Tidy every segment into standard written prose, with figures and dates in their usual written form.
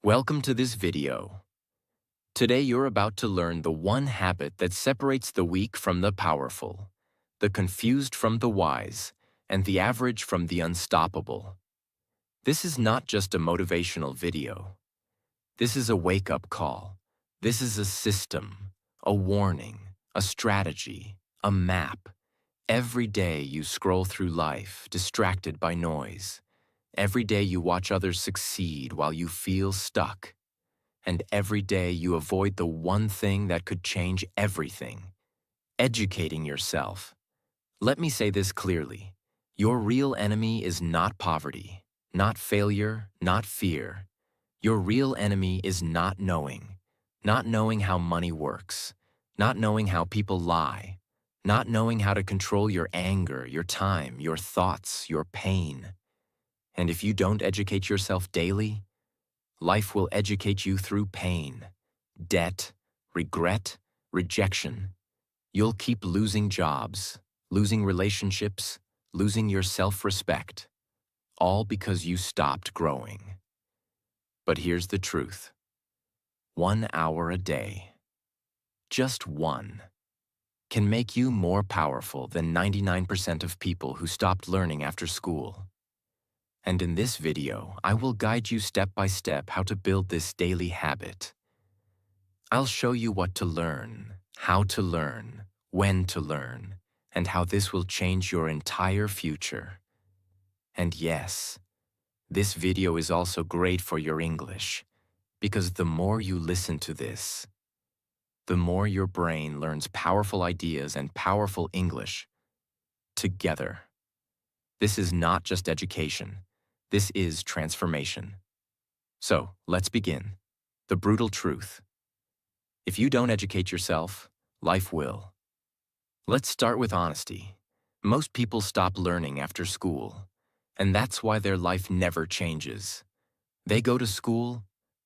Welcome to this video. Today you're about to learn the one habit that separates the weak from the powerful, the confused from the wise, and the average from the unstoppable. This is not just a motivational video. This is a wake-up call. This is a system, a warning, a strategy, a map. Every day you scroll through life, distracted by noise. Every day you watch others succeed while you feel stuck. And every day you avoid the one thing that could change everything: educating yourself. Let me say this clearly. Your real enemy is not poverty, not failure, not fear. Your real enemy is not knowing how money works, not knowing how people lie, not knowing how to control your anger, your time, your thoughts, your pain. And if you don't educate yourself daily, life will educate you through pain, debt, regret, rejection. You'll keep losing jobs, losing relationships, losing your self-respect, all because you stopped growing. But here's the truth. 1 hour a day, just one, can make you more powerful than 99% of people who stopped learning after school. And in this video, I will guide you step by step how to build this daily habit. I'll show you what to learn, how to learn, when to learn, and how this will change your entire future. And yes, this video is also great for your English, because the more you listen to this, the more your brain learns powerful ideas and powerful English together. This is not just education. This is transformation. So, let's begin. The brutal truth. If you don't educate yourself, life will. Let's start with honesty. Most people stop learning after school, and that's why their life never changes. They go to school,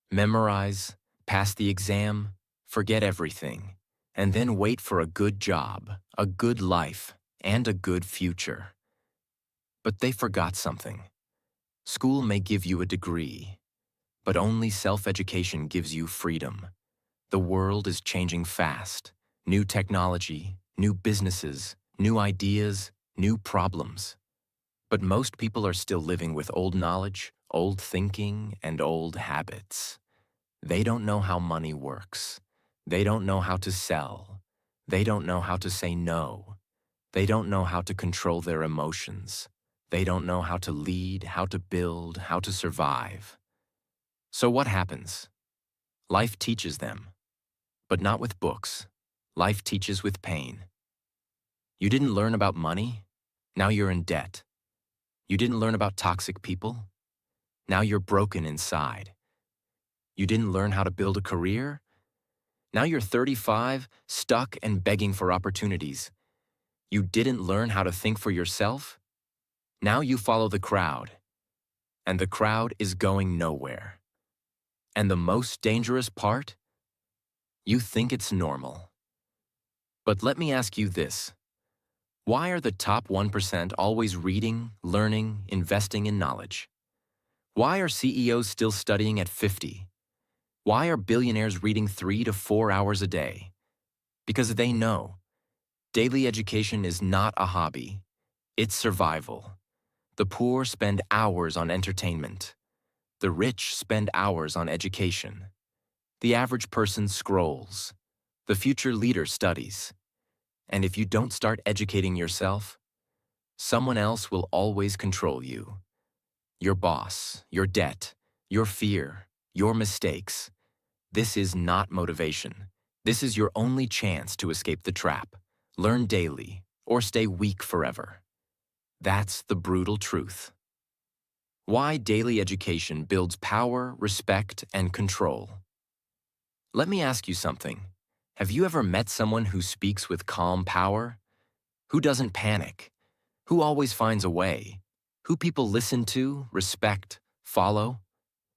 memorize, pass the exam, forget everything, and then wait for a good job, a good life, and a good future. But they forgot something. School may give you a degree, but only self-education gives you freedom. The world is changing fast. New technology, new businesses, new ideas, new problems. But most people are still living with old knowledge, old thinking, and old habits. They don't know how money works. They don't know how to sell. They don't know how to say no. They don't know how to control their emotions. They don't know how to lead, how to build, how to survive. So what happens? Life teaches them, but not with books. Life teaches with pain. You didn't learn about money? Now you're in debt. You didn't learn about toxic people? Now you're broken inside. You didn't learn how to build a career? Now you're 35, stuck and begging for opportunities. You didn't learn how to think for yourself? Now you follow the crowd. And the crowd is going nowhere. And the most dangerous part? You think it's normal. But let me ask you this. Why are the top 1% always reading, learning, investing in knowledge? Why are CEOs still studying at 50? Why are billionaires reading 3 to 4 hours a day? Because they know daily education is not a hobby. It's survival. The poor spend hours on entertainment. The rich spend hours on education. The average person scrolls. The future leader studies. And if you don't start educating yourself, someone else will always control you. Your boss, your debt, your fear, your mistakes. This is not motivation. This is your only chance to escape the trap. Learn daily, or stay weak forever. That's the brutal truth. Why daily education builds power, respect, and control. Let me ask you something. Have you ever met someone who speaks with calm power? Who doesn't panic? Who always finds a way? Who people listen to, respect, follow?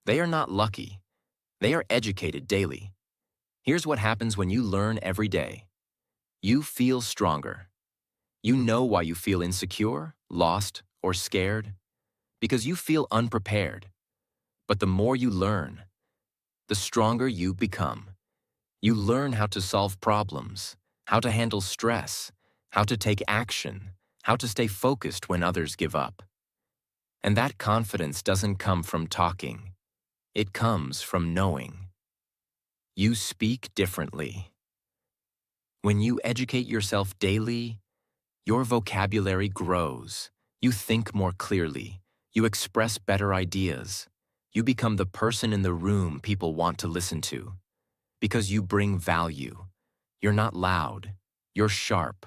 They are not lucky. They are educated daily. Here's what happens when you learn every day. You feel stronger. You know why you feel insecure, lost, or scared? Because you feel unprepared. But the more you learn, the stronger you become. You learn how to solve problems, how to handle stress, how to take action, how to stay focused when others give up. And that confidence doesn't come from talking. It comes from knowing. You speak differently. When you educate yourself daily, your vocabulary grows. You think more clearly. You express better ideas. You become the person in the room people want to listen to. Because you bring value. You're not loud. You're sharp.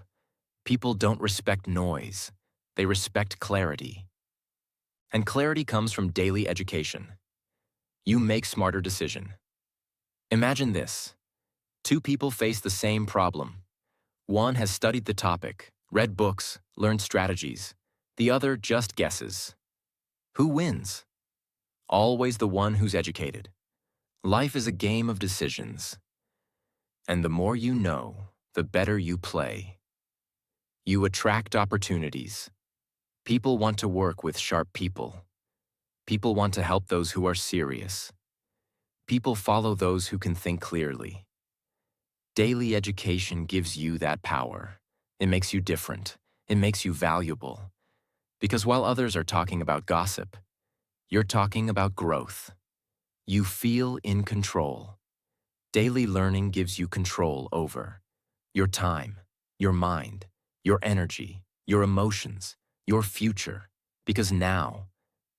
People don't respect noise. They respect clarity. And clarity comes from daily education. You make smarter decisions. Imagine this. Two people face the same problem. One has studied the topic, read books, learned strategies. The other just guesses. Who wins? Always the one who's educated. Life is a game of decisions. And the more you know, the better you play. You attract opportunities. People want to work with sharp people. People want to help those who are serious. People follow those who can think clearly. Daily education gives you that power. It makes you different. It makes you valuable. Because while others are talking about gossip, you're talking about growth. You feel in control. Daily learning gives you control over your time, your mind, your energy, your emotions, your future. Because now,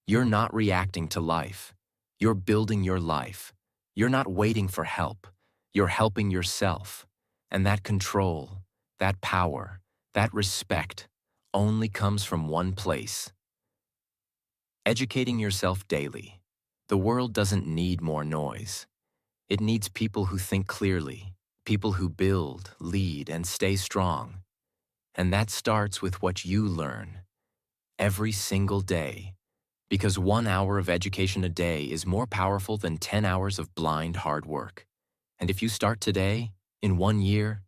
you're not reacting to life. You're building your life. You're not waiting for help. You're helping yourself. And that control, that power, that respect only comes from one place. Educating yourself daily. The world doesn't need more noise. It needs people who think clearly, people who build, lead, and stay strong. And that starts with what you learn every single day. Because 1 hour of education a day is more powerful than 10 hours of blind hard work. And if you start today, in 1 year,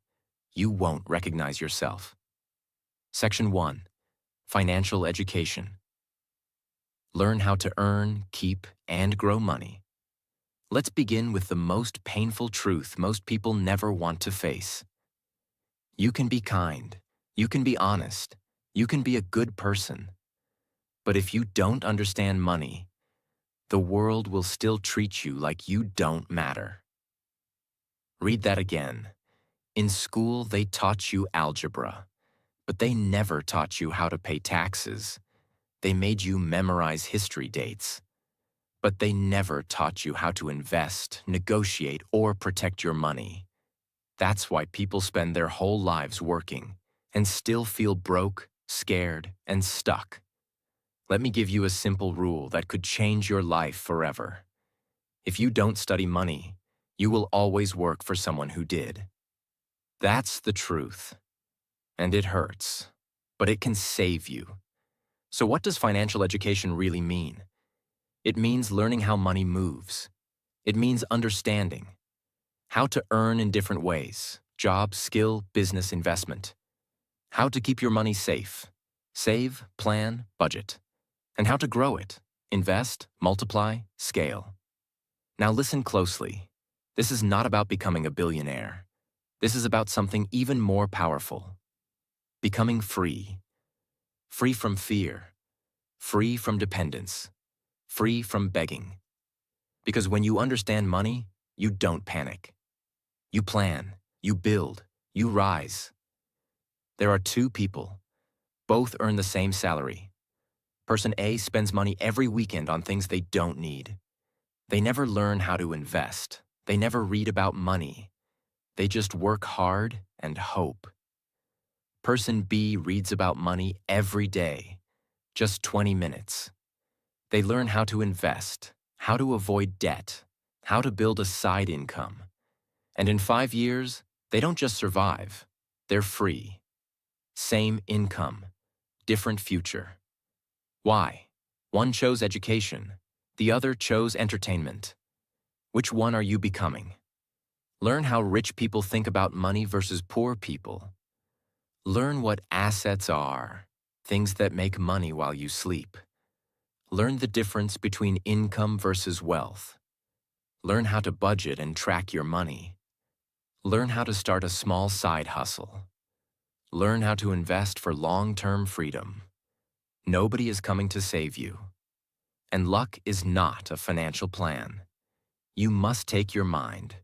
you won't recognize yourself. Section 1. Financial education. Learn how to earn, keep, and grow money. Let's begin with the most painful truth most people never want to face. You can be kind. You can be honest. You can be a good person. But if you don't understand money, the world will still treat you like you don't matter. Read that again. In school, they taught you algebra, but they never taught you how to pay taxes. They made you memorize history dates, but they never taught you how to invest, negotiate, or protect your money. That's why people spend their whole lives working and still feel broke, scared, and stuck. Let me give you a simple rule that could change your life forever. If you don't study money, you will always work for someone who did. That's the truth. And it hurts, but it can save you. So what does financial education really mean? It means learning how money moves. It means understanding how to earn in different ways: job, skill, business, investment. How to keep your money safe: save, plan, budget. And how to grow it: invest, multiply, scale. Now listen closely. This is not about becoming a billionaire. This is about something even more powerful. Becoming free. Free from fear. Free from dependence. Free from begging. Because when you understand money, you don't panic. You plan, you build, you rise. There are two people. Both earn the same salary. Person A spends money every weekend on things they don't need. They never learn how to invest. They never read about money. They just work hard and hope. Person B reads about money every day, just 20 minutes. They learn how to invest, how to avoid debt, how to build a side income. And in 5 years, they don't just survive, they're free. Same income, different future. Why? One chose education, the other chose entertainment. Which one are you becoming? Learn how rich people think about money versus poor people. Learn what assets are, things that make money while you sleep. Learn the difference between income versus wealth. Learn how to budget and track your money. Learn how to start a small side hustle. Learn how to invest for long-term freedom. Nobody is coming to save you. And luck is not a financial plan. You must take your mind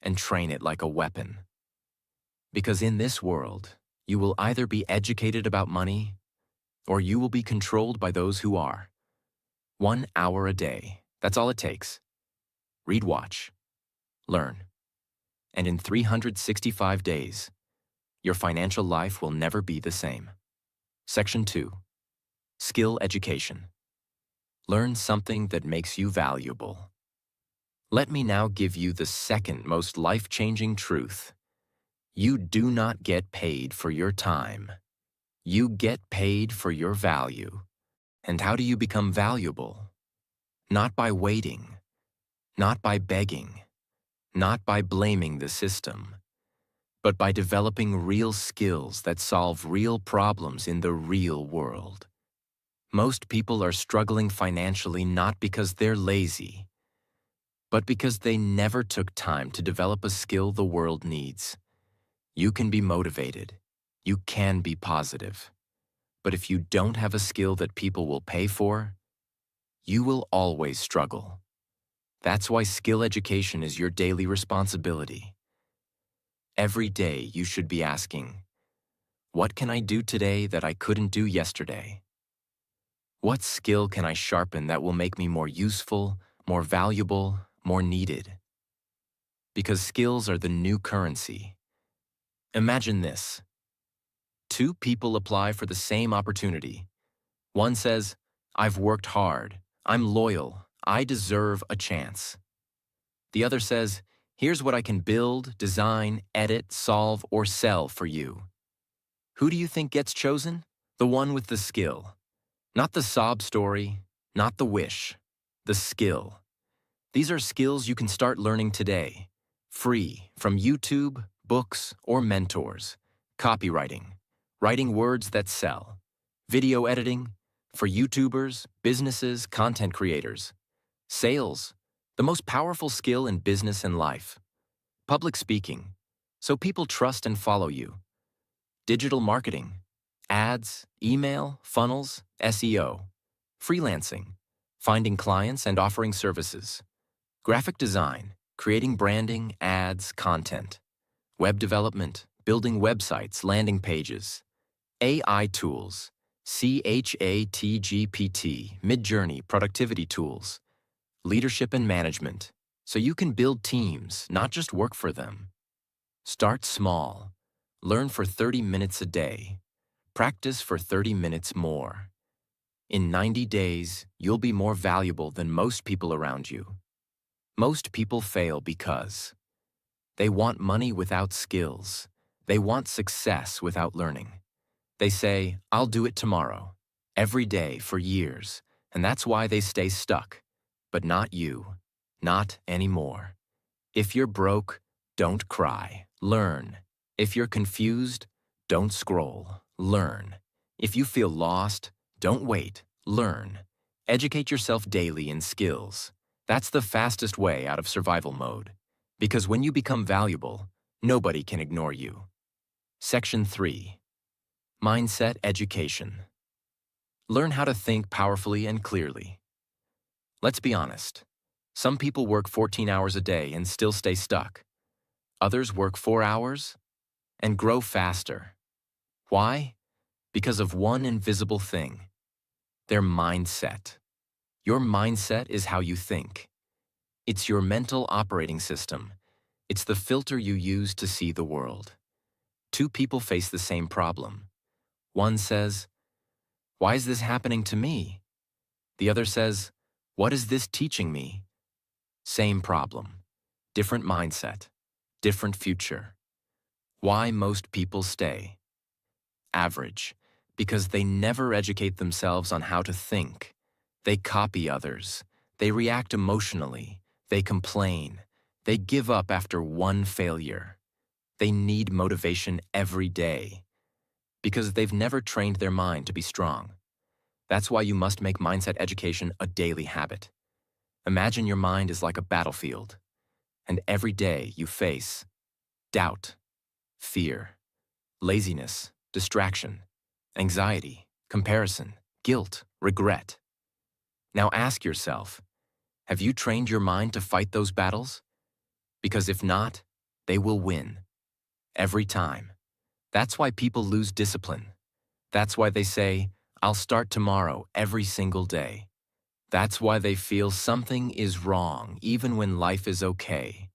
and train it like a weapon. Because in this world, you will either be educated about money or you will be controlled by those who are. 1 hour a day, that's all it takes. Read, watch, learn. And in 365 days, your financial life will never be the same. Section 2. Skill education. Learn something that makes you valuable. Let me now give you the second most life-changing truth. You do not get paid for your time. You get paid for your value. And how do you become valuable? Not by waiting, not by begging, not by blaming the system, but by developing real skills that solve real problems in the real world. Most people are struggling financially not because they're lazy, but because they never took time to develop a skill the world needs. You can be motivated. You can be positive. But if you don't have a skill that people will pay for, you will always struggle. That's why skill education is your daily responsibility. Every day you should be asking, what can I do today that I couldn't do yesterday? What skill can I sharpen that will make me more useful, more valuable, more needed? Because skills are the new currency. Imagine this. 2 people apply for the same opportunity. One says, I've worked hard, I'm loyal, I deserve a chance. The other says, here's what I can build, design, edit, solve, or sell for you. Who do you think gets chosen? The one with the skill. Not the sob story, not the wish, the skill. These are skills you can start learning today, free from YouTube, books, or mentors. Copywriting, writing words that sell. Video editing, for YouTubers, businesses, content creators. Sales, the most powerful skill in business and life. Public speaking, so people trust and follow you. Digital marketing, ads, email, funnels, SEO. Freelancing, finding clients and offering services. Graphic design, creating branding, ads, content. Web development, building websites, landing pages. AI tools, ChatGPT, Midjourney, productivity tools. Leadership and management, so you can build teams, not just work for them. Start small. Learn for 30 minutes a day. Practice for 30 minutes more. In 90 days, you'll be more valuable than most people around you. Most people fail because they want money without skills. They want success without learning. They say, I'll do it tomorrow, every day for years, and that's why they stay stuck. But not you, not anymore. If you're broke, don't cry, learn. If you're confused, don't scroll, learn. If you feel lost, don't wait, learn. Educate yourself daily in skills. That's the fastest way out of survival mode. Because when you become valuable, nobody can ignore you. Section 3. Mindset education. Learn how to think powerfully and clearly. Let's be honest. Some people work 14 hours a day and still stay stuck. Others work 4 hours and grow faster. Why? Because of one invisible thing: their mindset. Your mindset is how you think. It's your mental operating system. It's the filter you use to see the world. 2 people face the same problem. One says, why is this happening to me? The other says, what is this teaching me? Same problem, different mindset, different future. Why most people stay? Average, because they never educate themselves on how to think. They copy others. They react emotionally. They complain. They give up after one failure. They need motivation every day because they've never trained their mind to be strong. That's why you must make mindset education a daily habit. Imagine your mind is like a battlefield, and every day you face doubt, fear, laziness, distraction, anxiety, comparison, guilt, regret. Now ask yourself, have you trained your mind to fight those battles? Because if not, they will win. Every time. That's why people lose discipline. That's why they say, I'll start tomorrow every single day. That's why they feel something is wrong even when life is okay.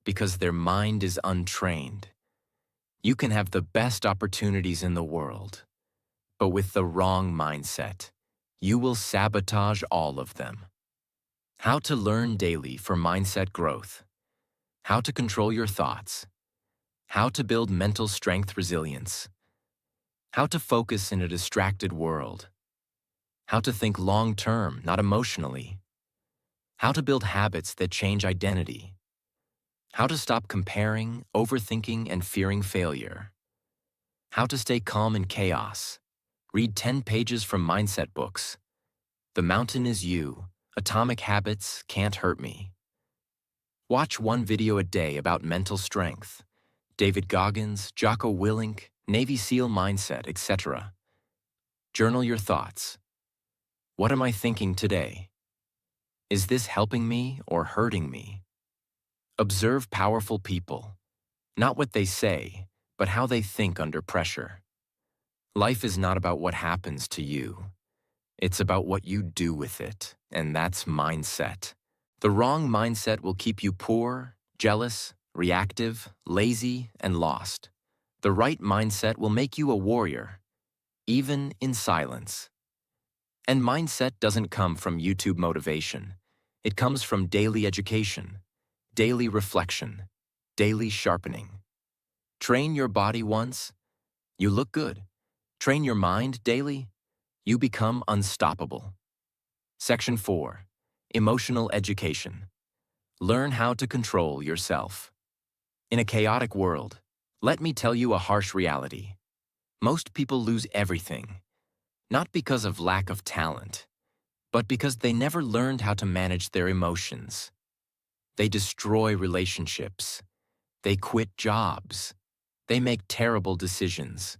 Because their mind is untrained. You can have the best opportunities in the world, but with the wrong mindset, you will sabotage all of them. How to learn daily for mindset growth. How to control your thoughts. How to build mental strength resilience. How to focus in a distracted world. How to think long-term, not emotionally. How to build habits that change identity. How to stop comparing, overthinking, and fearing failure. How to stay calm in chaos. Read 10 pages from mindset books. The Mountain is You. Atomic Habits Can't Hurt Me. Watch one video a day about mental strength. David Goggins, Jocko Willink, Navy SEAL mindset, etc. Journal your thoughts. What am I thinking today? Is this helping me or hurting me? Observe powerful people. Not what they say, but how they think under pressure. Life is not about what happens to you. It's about what you do with it, and that's mindset. The wrong mindset will keep you poor, jealous, reactive, lazy, and lost. The right mindset will make you a warrior, even in silence. And mindset doesn't come from YouTube motivation. It comes from daily education, daily reflection, daily sharpening. Train your body once, you look good. Train your mind daily, you become unstoppable. Section 4. Emotional education. Learn how to control yourself. In a chaotic world, let me tell you a harsh reality. Most people lose everything, not because of lack of talent, but because they never learned how to manage their emotions. They destroy relationships. They quit jobs. They make terrible decisions.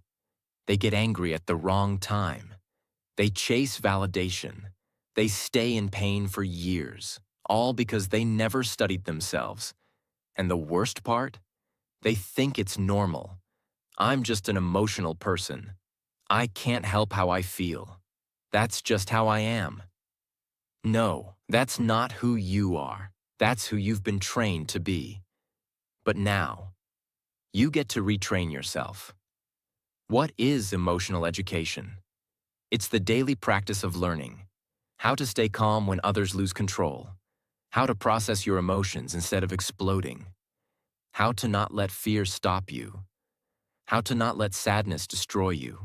They get angry at the wrong time. They chase validation. They stay in pain for years, all because they never studied themselves. And the worst part? They think it's normal. I'm just an emotional person. I can't help how I feel. That's just how I am. No, that's not who you are. That's who you've been trained to be. But now, you get to retrain yourself. What is emotional education? It's the daily practice of learning. How to stay calm when others lose control. How to process your emotions instead of exploding. How to not let fear stop you. How to not let sadness destroy you.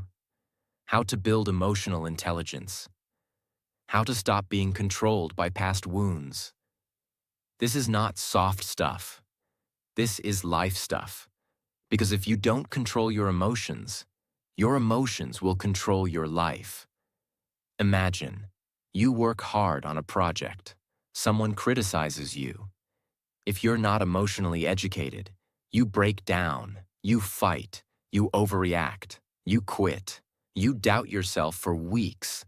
How to build emotional intelligence. How to stop being controlled by past wounds. This is not soft stuff. This is life stuff. Because if you don't control your emotions will control your life. Imagine, you work hard on a project. Someone criticizes you. If you're not emotionally educated, you break down, you fight, you overreact, you quit, you doubt yourself for weeks.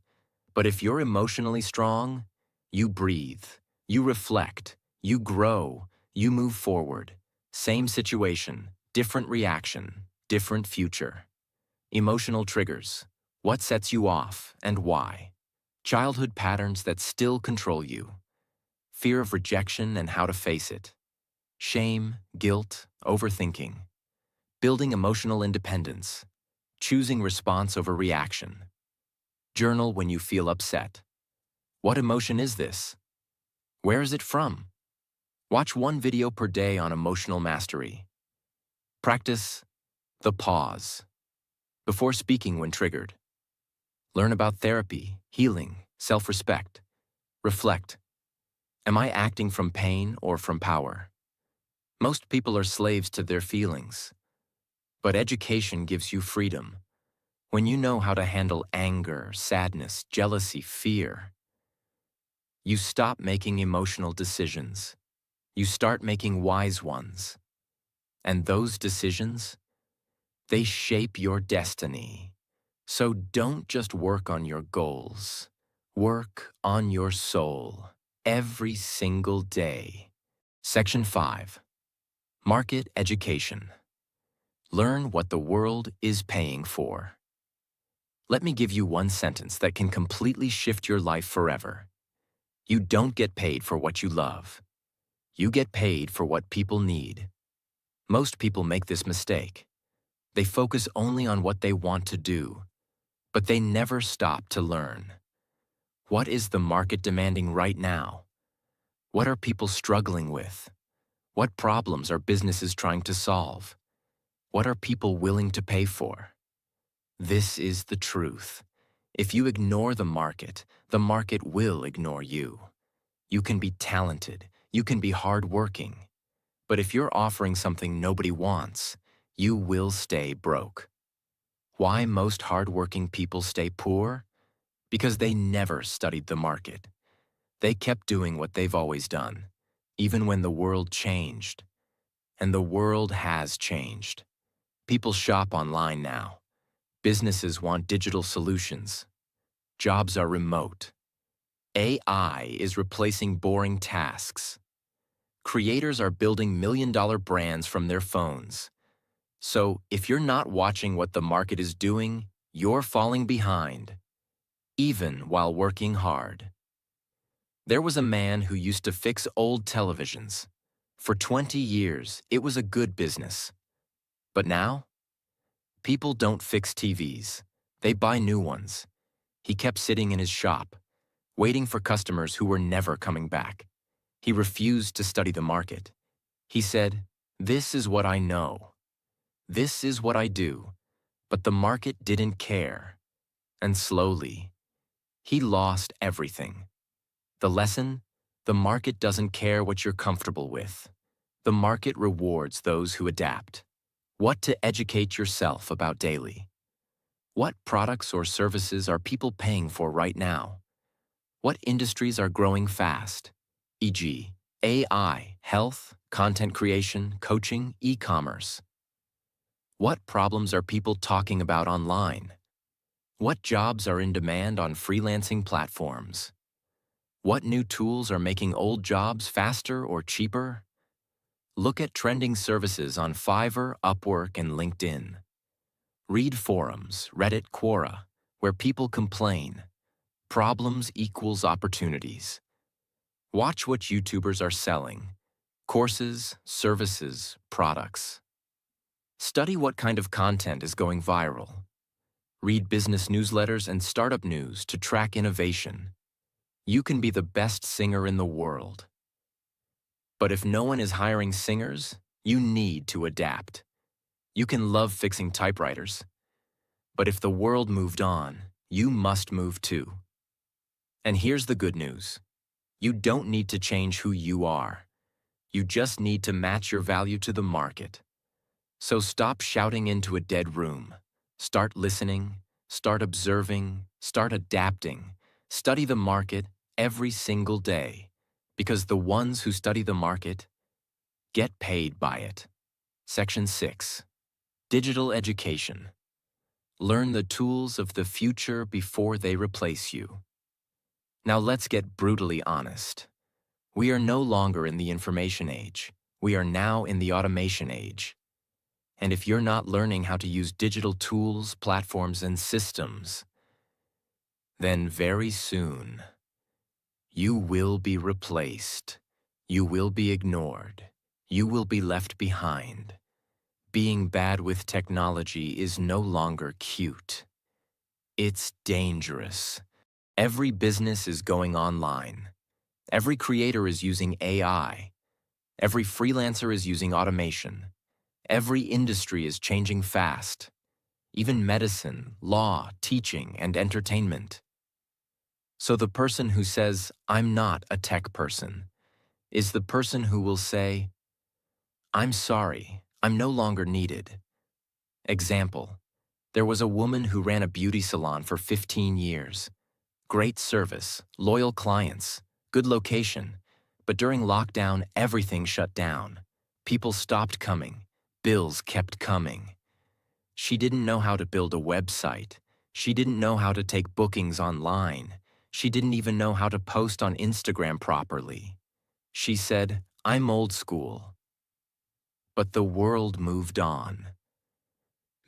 But if you're emotionally strong, you breathe, you reflect, you grow, you move forward. Same situation, different reaction, different future. Emotional triggers. What sets you off and why? Childhood patterns that still control you. Fear of rejection and how to face it. Shame, guilt, overthinking. Building emotional independence. Choosing response over reaction. Journal when you feel upset. What emotion is this? Where is it from? Watch one video per day on emotional mastery. Practice the pause before speaking when triggered. Learn about therapy, healing, self-respect. Reflect. Am I acting from pain or from power? Most people are slaves to their feelings. But education gives you freedom. When you know how to handle anger, sadness, jealousy, fear, You stop making emotional decisions. You start making wise ones. And those decisions, they shape your destiny. So don't just work on your goals. Work on your soul every single day. Section 5. Market Education. Learn what the world is paying for. Let me give you one sentence that can completely shift your life forever. You don't get paid for what you love. You get paid for what people need. Most people make this mistake. They focus only on what they want to do, but they never stop to learn. What is the market demanding right now? What are people struggling with? What problems are businesses trying to solve? What are people willing to pay for? This is the truth. If you ignore the market will ignore you. You can be talented, you can be hardworking, but if you're offering something nobody wants, you will stay broke. Why most hardworking people stay poor? Because they never studied the market. They kept doing what they've always done, even when the world changed. And the world has changed. People shop online now. Businesses want digital solutions. Jobs are remote. AI is replacing boring tasks. Creators are building million-dollar brands from their phones. So if you're not watching what the market is doing, you're falling behind, even while working hard. There was a man who used to fix old televisions. For 20 years, it was a good business. But now, people don't fix TVs. They buy new ones. He kept sitting in his shop, waiting for customers who were never coming back. He refused to study the market. He said, "This is what I know. This is what I do." But the market didn't care. And slowly, he lost everything. The lesson? The market doesn't care what you're comfortable with. The market rewards those who adapt. What to educate yourself about daily. What products or services are people paying for right now? What industries are growing fast? E.g., AI, health, content creation, coaching, e-commerce. What problems are people talking about online? What jobs are in demand on freelancing platforms? What new tools are making old jobs faster or cheaper? Look at trending services on Fiverr, Upwork, and LinkedIn. Read forums, Reddit, Quora, where people complain. Problems equals opportunities. Watch what YouTubers are selling. Courses, services, products. Study what kind of content is going viral. Read business newsletters and startup news to track innovation. You can be the best singer in the world. But if no one is hiring singers, you need to adapt. You can love fixing typewriters. But if the world moved on, you must move too. And here's the good news. You don't need to change who you are. You just need to match your value to the market. So stop shouting into a dead room. Start listening, start observing, start adapting. Study the market every single day, because the ones who study the market get paid by it. Section 6. Digital Education. Learn the tools of the future before they replace you. Now let's get brutally honest. We are no longer in the information age. We are now in the automation age. And if you're not learning how to use digital tools, platforms, and systems, then very soon, you will be replaced. You will be ignored. You will be left behind. Being bad with technology is no longer cute. It's dangerous. Every business is going online. Every creator is using AI. Every freelancer is using automation. Every industry is changing fast. Even medicine, law, teaching, and entertainment. So the person who says, "I'm not a tech person," is the person who will say, "I'm sorry, I'm no longer needed." Example, there was a woman who ran a beauty salon for 15 years. Great service, loyal clients, Good location. But during lockdown, everything shut down. People stopped coming. Bills kept coming. She didn't know how to build a website. She didn't know how to take bookings online. She didn't even know how to post on Instagram properly. She said, "I'm old school." But the world moved on.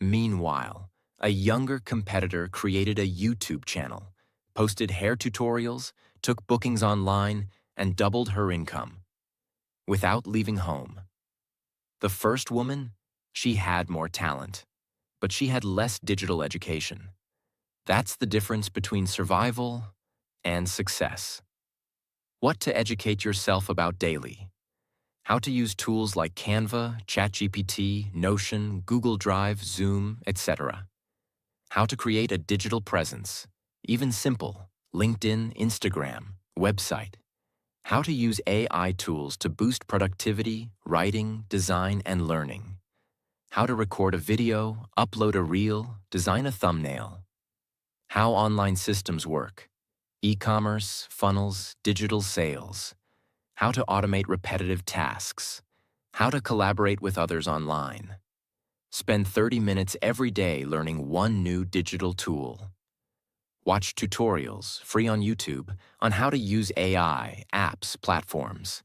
Meanwhile, a younger competitor created a YouTube channel, posted hair tutorials, took bookings online, and doubled her income without leaving home. The first woman, she had more talent, but she had less digital education. That's the difference between survival and success. What to educate yourself about daily. How to use tools like Canva, ChatGPT, Notion, Google Drive, Zoom, etc. How to create a digital presence, even simple, LinkedIn, Instagram, website. How to use AI tools to boost productivity, writing, design, and learning. How to record a video, upload a reel, design a thumbnail. How online systems work. E-commerce, funnels, digital sales. How to automate repetitive tasks. How to collaborate with others online. Spend 30 minutes every day learning one new digital tool. Watch tutorials, free on YouTube, on how to use AI, apps, platforms.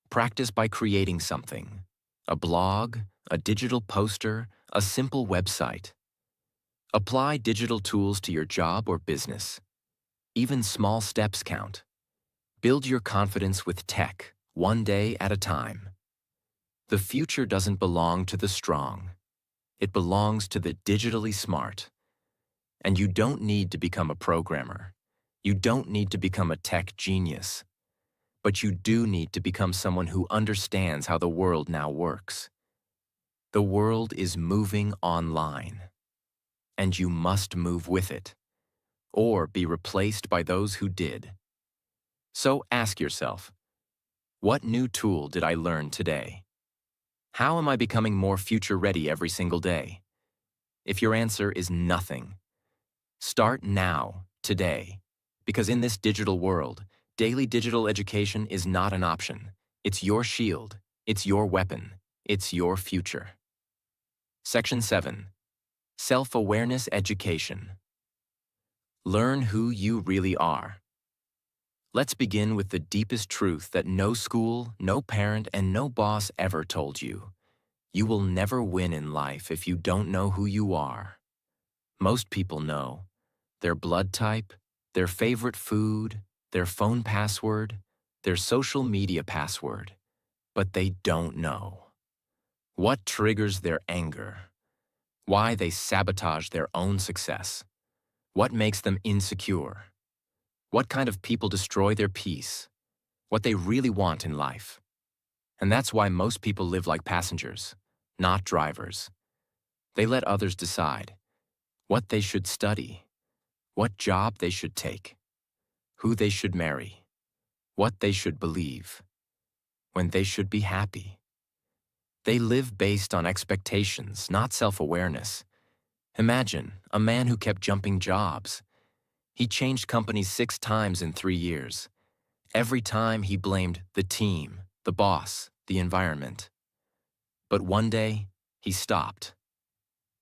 Practice by creating something. A blog, a digital poster, a simple website. Apply digital tools to your job or business. Even small steps count. Build your confidence with tech, one day at a time. The future doesn't belong to the strong. It belongs to the digitally smart. And you don't need to become a programmer. You don't need to become a tech genius. But you do need to become someone who understands how the world now works. The world is moving online. And you must move with it, or be replaced by those who did. So ask yourself, what new tool did I learn today? How am I becoming more future-ready every single day? If your answer is nothing, start now, today, because in this digital world, daily digital education is not an option. It's your shield, it's your weapon, it's your future. Section 7. Self-awareness education. Learn who you really are. Let's begin with the deepest truth that no school, no parent, and no boss ever told you. You will never win in life if you don't know who you are. Most people know their blood type, their favorite food, their phone password, their social media password, but they don't know what triggers their anger, why they sabotage their own success, what makes them insecure, what kind of people destroy their peace, what they really want in life. And that's why most people live like passengers, not drivers. They let others decide what they should study, what job they should take, who they should marry, what they should believe, when they should be happy. They live based on expectations, not self-awareness. Imagine a man who kept jumping jobs. He changed companies 6 times in 3 years. Every time he blamed the team, the boss, the environment. But one day, he stopped.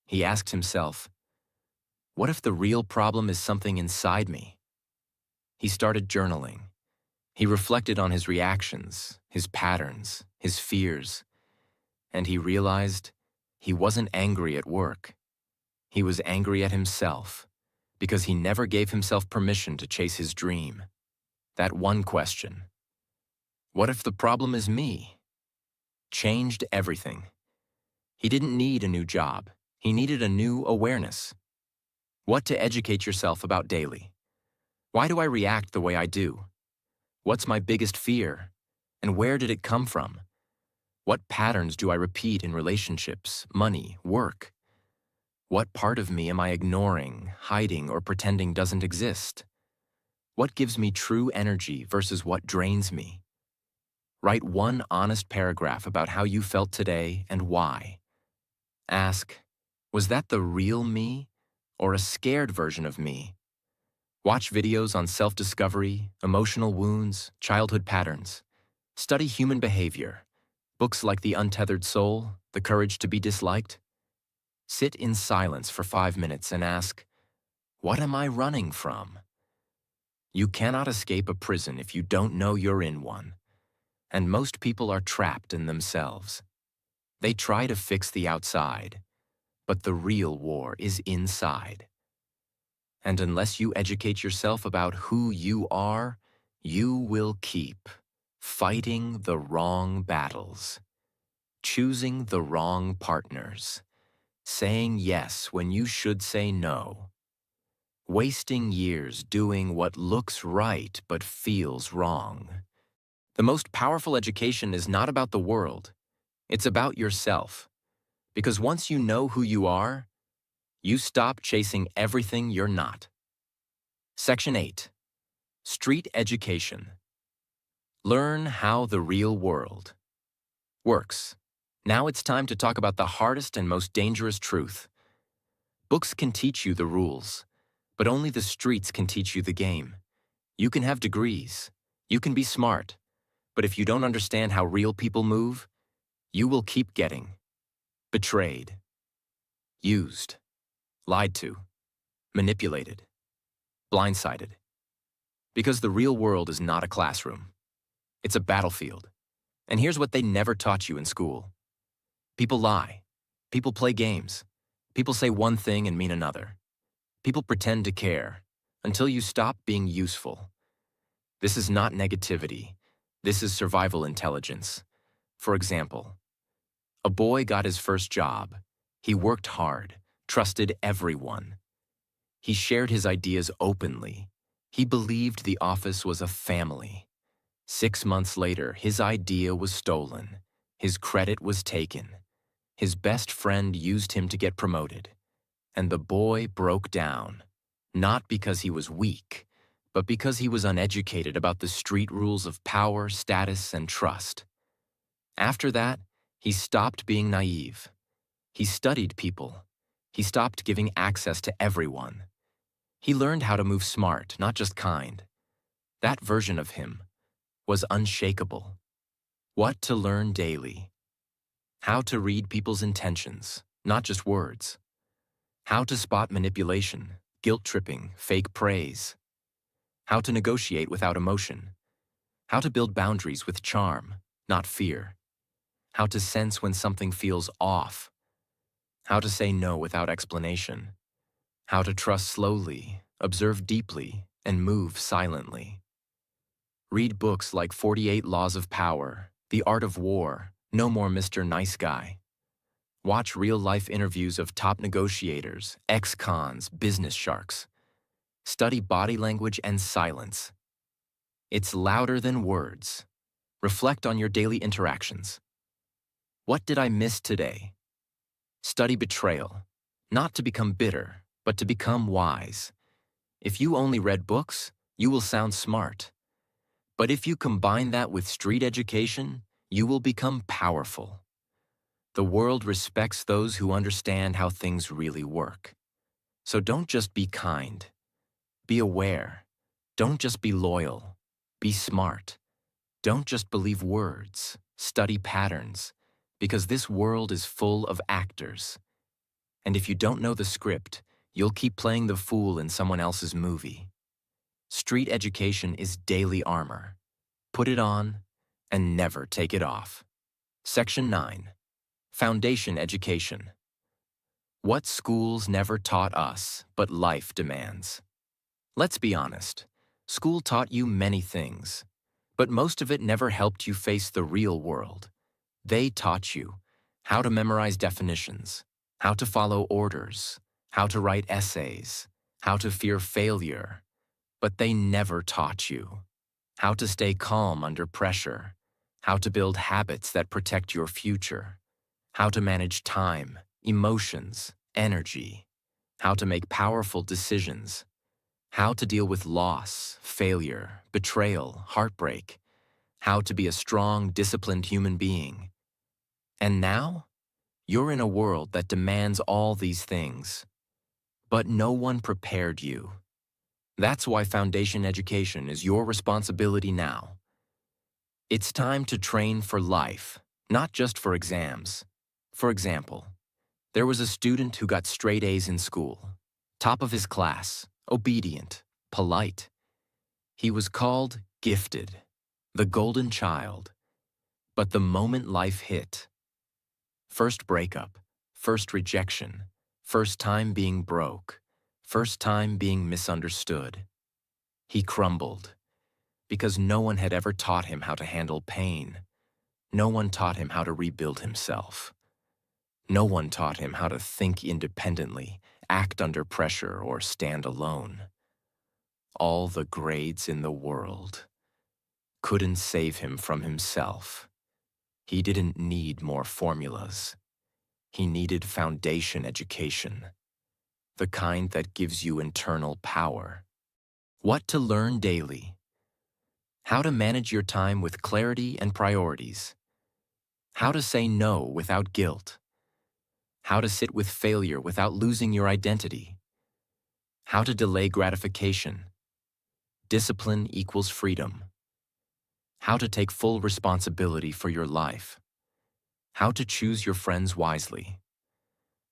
He asked himself, what if the real problem is something inside me? He started journaling. He reflected on his reactions, his patterns, his fears, and he realized he wasn't angry at work. He was angry at himself because he never gave himself permission to chase his dream. That one question, what if the problem is me? Changed everything. He didn't need a new job. He needed a new awareness. What to educate yourself about daily. Why do I react the way I do? What's my biggest fear? And where did it come from? What patterns do I repeat in relationships, money, work? What part of me am I ignoring, hiding, or pretending doesn't exist? What gives me true energy versus what drains me? Write one honest paragraph about how you felt today and why. Ask, was that the real me or a scared version of me? Watch videos on self-discovery, emotional wounds, childhood patterns. Study human behavior. Books like The Untethered Soul, The Courage to be Disliked. Sit in silence for 5 minutes and ask, what am I running from? You cannot escape a prison if you don't know you're in one. And most people are trapped in themselves. They try to fix the outside, but the real war is inside. And unless you educate yourself about who you are, you will keep fighting the wrong battles, choosing the wrong partners, saying yes when you should say no, wasting years doing what looks right but feels wrong. The most powerful education is not about the world, it's about yourself. Because once you know who you are, you stop chasing everything you're not. Section 8. Street Education. Learn how the real world works. Now it's time to talk about the hardest and most dangerous truth. Books can teach you the rules, but only the streets can teach you the game. You can have degrees, you can be smart, but if you don't understand how real people move, you will keep getting betrayed, used, lied to, manipulated, blindsided. Because the real world is not a classroom. It's a battlefield. And here's what they never taught you in school. People lie. People play games. People say one thing and mean another. People pretend to care until you stop being useful. This is not negativity. This is survival intelligence. For example, a boy got his first job. He worked hard, trusted everyone. He shared his ideas openly. He believed the office was a family. 6 months later, his idea was stolen. His credit was taken. His best friend used him to get promoted. And the boy broke down, not because he was weak, but because he was uneducated about the street rules of power, status, and trust. After that, he stopped being naive. He studied people. He stopped giving access to everyone. He learned how to move smart, not just kind. That version of him was unshakable. What to learn daily. How to read people's intentions, not just words. How to spot manipulation, guilt-tripping, fake praise. How to negotiate without emotion. How to build boundaries with charm, not fear. How to sense when something feels off. How to say no without explanation. How to trust slowly, observe deeply, and move silently. Read books like 48 Laws of Power, The Art of War, No More Mr. Nice Guy. Watch real-life interviews of top negotiators, ex-cons, business sharks. Study body language and silence. It's louder than words. Reflect on your daily interactions. What did I miss today? Study betrayal, not to become bitter, but to become wise. If you only read books, you will sound smart. But if you combine that with street education, you will become powerful. The world respects those who understand how things really work. So don't just be kind. Be aware. Don't just be loyal. Be smart. Don't just believe words. Study patterns. Because this world is full of actors. And if you don't know the script, you'll keep playing the fool in someone else's movie. Street education is daily armor. Put it on and never take it off. Section 9. Foundation Education. What schools never taught us, but life demands. Let's be honest. School taught you many things, but most of it never helped you face the real world. They taught you how to memorize definitions, how to follow orders, how to write essays, how to fear failure, but they never taught you how to stay calm under pressure, how to build habits that protect your future, how to manage time, emotions, energy, how to make powerful decisions, how to deal with loss, failure, betrayal, heartbreak, how to be a strong, disciplined human being. And now, you're in a world that demands all these things, but no one prepared you. That's why foundation education is your responsibility now. It's time to train for life, not just for exams. For example, there was a student who got straight A's in school, top of his class, obedient, polite. He was called gifted, the golden child. But the moment life hit, first breakup, first rejection, first time being broke, first time being misunderstood, he crumbled because no one had ever taught him how to handle pain. No one taught him how to rebuild himself. No one taught him how to think independently, act under pressure, or stand alone. All the grades in the world couldn't save him from himself. He didn't need more formulas. He needed foundation education, the kind that gives you internal power. What to learn daily. How to manage your time with clarity and priorities. How to say no without guilt. How to sit with failure without losing your identity. How to delay gratification. Discipline equals freedom. How to take full responsibility for your life. How to choose your friends wisely.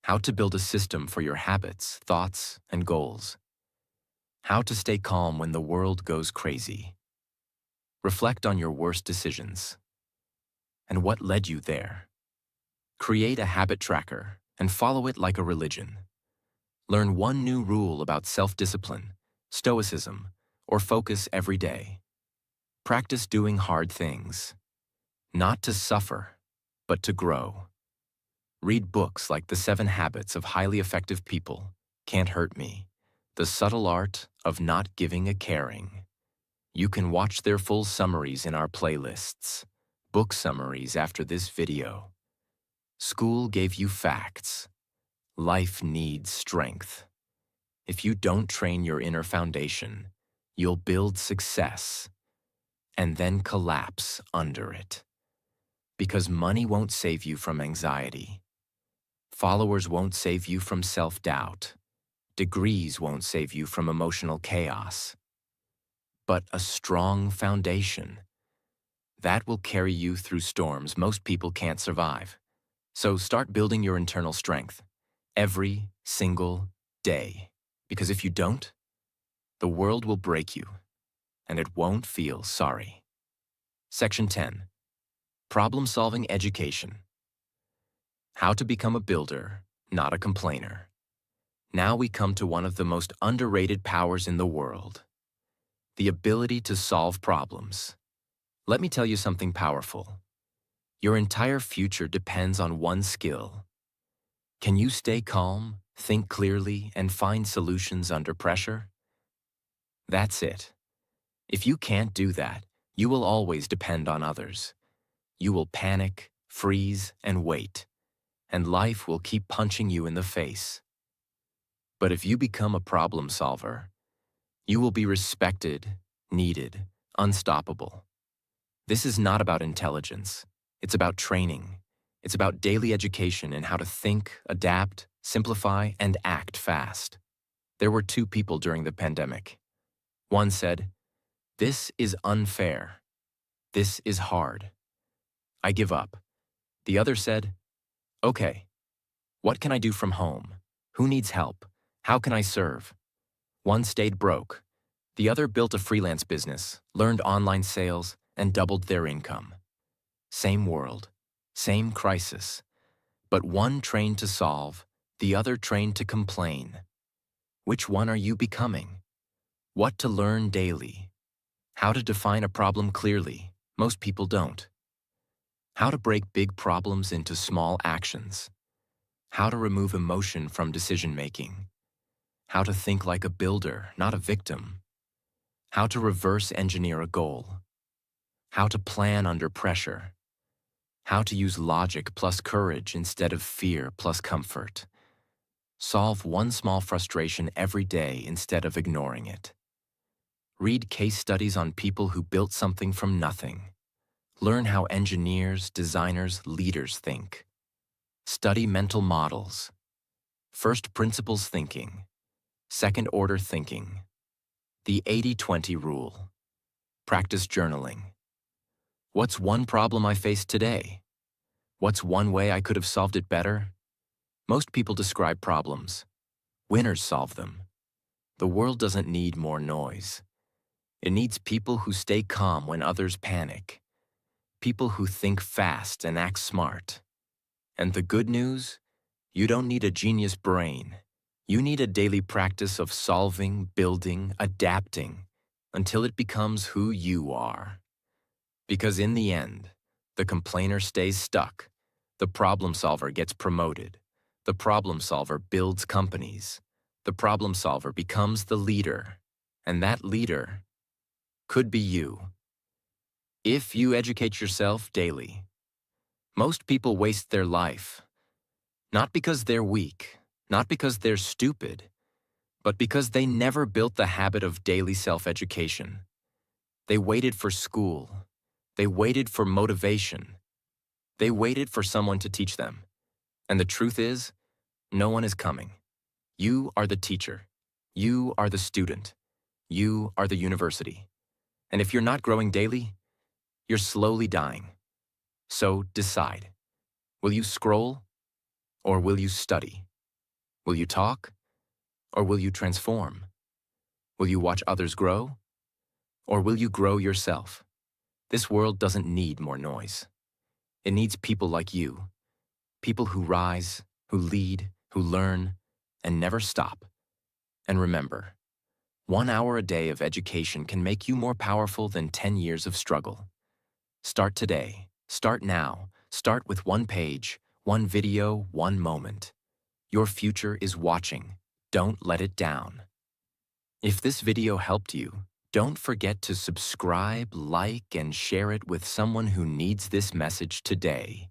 How to build a system for your habits, thoughts, and goals. How to stay calm when the world goes crazy. Reflect on your worst decisions and what led you there. Create a habit tracker and follow it like a religion. Learn one new rule about self-discipline, stoicism, or focus every day. Practice doing hard things, not to suffer, but to grow. Read books like The 7 Habits of Highly Effective People, Can't Hurt Me, The Subtle Art of Not Giving a Caring. You can watch their full summaries in our playlists, book summaries after this video. School gave you facts. Life needs strength. If you don't train your inner foundation, you'll build success and then collapse under it. Because money won't save you from anxiety. Followers won't save you from self-doubt. Degrees won't save you from emotional chaos. But a strong foundation, that will carry you through storms most people can't survive. So start building your internal strength every single day. Because if you don't, the world will break you, and it won't feel sorry. Section 10. Problem-solving education. How to become a builder, not a complainer. Now we come to one of the most underrated powers in the world. The ability to solve problems. Let me tell you something powerful. Your entire future depends on one skill. Can you stay calm, think clearly, and find solutions under pressure? That's it. If you can't do that, you will always depend on others. You will panic, freeze, and wait, and life will keep punching you in the face. But if you become a problem solver, you will be respected, needed, unstoppable. This is not about intelligence. It's about training. It's about daily education in how to think, adapt, simplify, and act fast. There were 2 people during the pandemic. One said, "This is unfair. This is hard. I give up." The other said, "Okay, what can I do from home? Who needs help? How can I serve?" One stayed broke. The other built a freelance business, learned online sales, and doubled their income. Same world, same crisis, but one trained to solve, the other trained to complain. Which one are you becoming? What to learn daily? How to define a problem clearly? Most people don't. How to break big problems into small actions? How to remove emotion from decision-making? How to think like a builder, not a victim? How to reverse engineer a goal? How to plan under pressure? How to use logic plus courage instead of fear plus comfort? Solve one small frustration every day instead of ignoring it. Read case studies on people who built something from nothing. Learn how engineers, designers, leaders think. Study mental models. First principles thinking. Second order thinking. The 80-20 rule. Practice journaling. What's one problem I faced today? What's one way I could have solved it better? Most people describe problems. Winners solve them. The world doesn't need more noise. It needs people who stay calm when others panic. People who think fast and act smart. And the good news? You don't need a genius brain. You need a daily practice of solving, building, adapting, until it becomes who you are. Because in the end, the complainer stays stuck. The problem solver gets promoted. The problem solver builds companies. The problem solver becomes the leader. And that leader could be you. If you educate yourself daily. Most people waste their life. Not because they're weak, not because they're stupid, but because they never built the habit of daily self-education. They waited for school. They waited for motivation. They waited for someone to teach them. And the truth is, no one is coming. You are the teacher. You are the student. You are the university. And if you're not growing daily, you're slowly dying. So decide. Will you scroll? Or will you study? Will you talk? Or will you transform? Will you watch others grow? Or will you grow yourself? This world doesn't need more noise. It needs people like you. People who rise, who lead, who learn, and never stop. And remember, 1 hour a day of education can make you more powerful than 10 years of struggle. Start today. Start now. Start with one page, one video, one moment. Your future is watching. Don't let it down. If this video helped you, don't forget to subscribe, like, and share it with someone who needs this message today.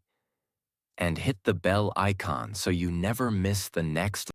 And hit the bell icon so you never miss the next